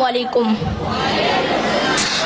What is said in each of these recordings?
علیکم۔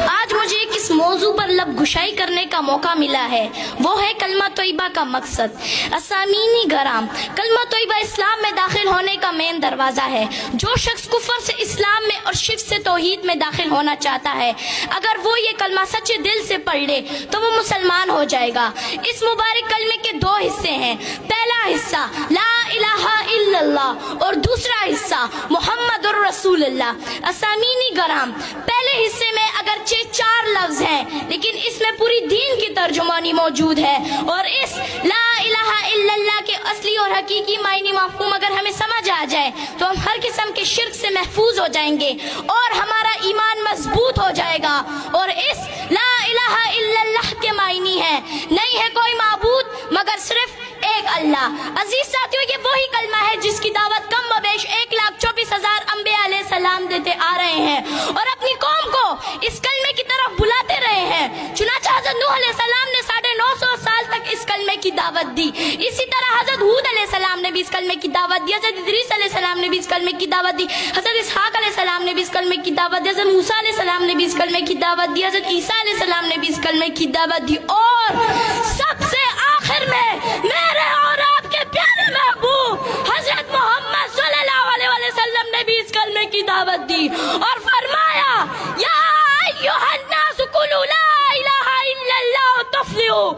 آج مجھے کس موضوع پر لب گشائی کرنے کا موقع ملا ہے وہ ہے کلمہ طیبہ کا مقصد۔ اسامینی گرام، کلمہ طیبہ اسلام میں داخل ہونے کا مین دروازہ ہے۔ جو شخص کفر سے اسلام میں اور شرک سے توحید میں داخل ہونا چاہتا ہے، اگر وہ یہ کلمہ سچے دل سے پڑھ لے تو وہ مسلمان ہو جائے گا۔ اس مبارک کلمے کے دو حصے ہیں۔ پہلا حصہ لا الہ الا اللہ اور دوسرا حصہ محمد الرسول اللہ۔ اسامینی گرام، پہلے حصے میں اگرچہ 4 لفظ ہیں لیکن اس میں پوری دین کی ترجمانی موجود ہے، اور اس لا الہ الا اللہ کے اصلی اور حقیقی معنی مفہوم اگر ہمیں سمجھ آ جائے تو ہم ہر قسم کے شرک سے محفوظ ہو جائیں گے اور ہمارا ایمان مضبوط ہو جائے گا۔ اور اس لا الہ الا اللہ کے معنی ہے نہیں ہے کوئی معبود مگر صرف ایک اللہ۔ عزیز ساتھیوں، یہ وہی کلمہ ہے جس کی دعوت کم و بیش 1,24,000 انبیاء علیہ السلام دیتے آ رہے ہیں اور اپنی قوم کو اس کلمے کی طرف بلاتے رہے ہیں۔ چنانچہ حضرت نوح علیہ السلام نے 950 سال تک اس کلمے کی دعوت دی۔ اسی طرح حضرت ہود علیہ السلام نے بھی اس کلمے کی دعوت دی، حضرت ادریس علیہ السلام نے بھی اس کلمے کی دعوت دی، حضرت اسحاق علیہ السلام نے بھی اس کلمے کی دعوت دی، حضرت موسیٰ علیہ السلام نے بھی اس کلمے کی دعوت دی، حضرت عیسیٰ علیہ السلام نے بھی اس کلمے کی دعوت دی، اور سب سے آخر میں میرے اور آپ کے پیارے محبوب حضرت محمد صلی اللہ علیہ وسلم نے بھی اس کلمے کی دعوت دی اور فرمایا یا ایھا الناس قولوا لا الہ الا اللہ تفلحوا۔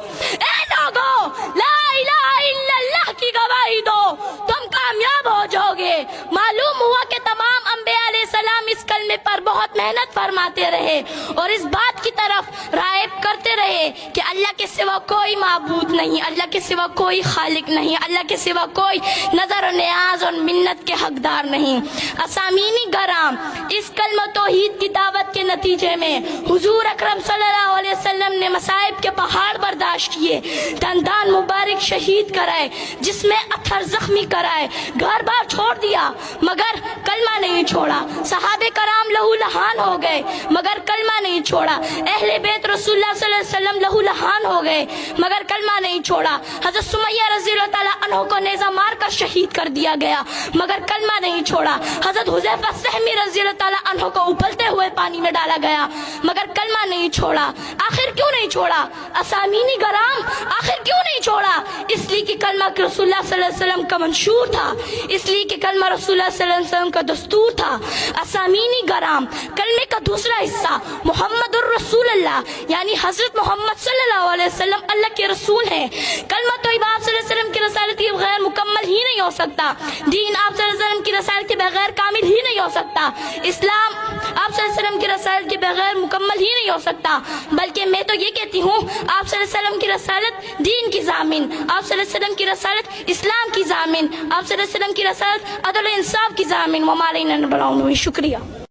اے لوگو، لا الہ الا اللہ کی گواہی دو، تم کامیاب ہو جاؤ گے۔ معلوم ہوا کہ تمام انبیاء علیہ السلام اس کلمے پر بہت محنت فرماتے رہے اور اس بات کی طرف راغب کرتے رہے کہ اللہ کے سوا کوئی معبود نہیں، اللہ کے سوا کوئی خالق نہیں، اللہ کے سوا کوئی نظر و نیاز اور منت کے حقدار نہیں۔ اسامینی گرام، اس کلمہ توحید کی دعوت کے نتیجے میں حضور اکرم صلی اللہ علیہ وسلم نے مصائب کے پہاڑ برداشت کیے، دندان مبارک شہید کرائے، جس میں اتھر زخمی کرائے، گھر بار چھوڑ دیا مگر کلمہ نہیں چھوڑا، صحابہ کرام لہو لہان ہو گئے مگر کلمہ نہیں چھوڑا، اہل بیت رسول اللہ صلی اللہ علیہ وسلم لہو لہان ہو گئے مگر کلمہ نہیں چھوڑا، حضرت سمیہ رضی اللہ تعالیٰ عنہ کو نیزہ مار کر شہید کر دیا گیا مگر کلمہ نہیں چھوڑا، حضرت حذیفہ سہمی رضی اللہ تعالیٰ عنہ کو ابلتے ہوئے پانی میں ڈالا گیا مگر کلمہ نہیں چھوڑا۔ آخر کیوں نہیں چھوڑا؟ اسامینی گرام، آخر کیوں نہیں چھوڑا؟ اس لیے کہ کلمہ رسول اللہ صلی اللہ علیہ وسلم کا منشور تھا، اس لیے کہ کلمہ رسول اللہ صلی اللہ علیہ وسلم کا دستور تھا۔ اسامینی گرام، کلمے کا دوسرا حصہ محمد الرسول اللہ، یعنی حضرت محمد صلی اللہ علیہ وسلم اللہ کے رسول ہیں۔ کلمہ طیبہ آپ صلی اللہ علیہ وسلم کی رسالت کے بغیر مکمل ہی نہیں ہو سکتا، دین آپ صلی اللہ علیہ وسلم کی رسالت کے بغیر کامل ہی نہیں ہو سکتا، اسلام آپ صلی اللہ علیہ وسلم کی رسالت کے بغیر مکمل ہی نہیں ہو سکتا، بلکہ میں تو یہ کہتی ہوں آپ صلی اللہ علیہ وسلم کی رسالت دین کی ضامن، آپ صلی اللہ علیہ وسلم کی رسالت اسلام کی ضامن، آپ صلی اللہ علیہ وسلم کی رسالت عدل و انصاف کی ضامن۔ وما علینا الا البلاغ۔ شکریہ۔